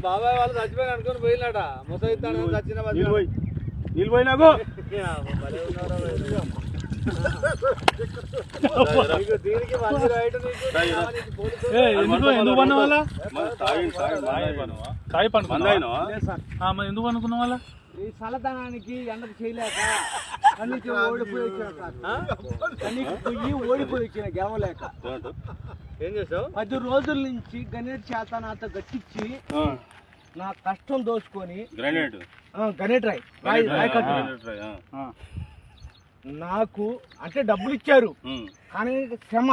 బాబాయ్ వాళ్ళు చచ్చిపోయి అనుకుని పోయినాట ముసైతాను చచ్చిన నిలిపోయినాకు ఎందుకు పన్న వాళ్ళ తాయి పండుకున్నా ఎందుకు అనుకున్న వాళ్ళ ఈ చల్లదనానికి ఎండకు చేయలేక కన్నీకి ఓడిపోయి వచ్చిన గెలవలేక ఏం చేసావు 10 రోజుల నుంచి గణేట్ చేత నాతో గట్టించి నా కష్టం దోచుకొని గణేట్ రాయ్ నాకు అంటే డబ్బులు ఇచ్చారు కానీ క్షమ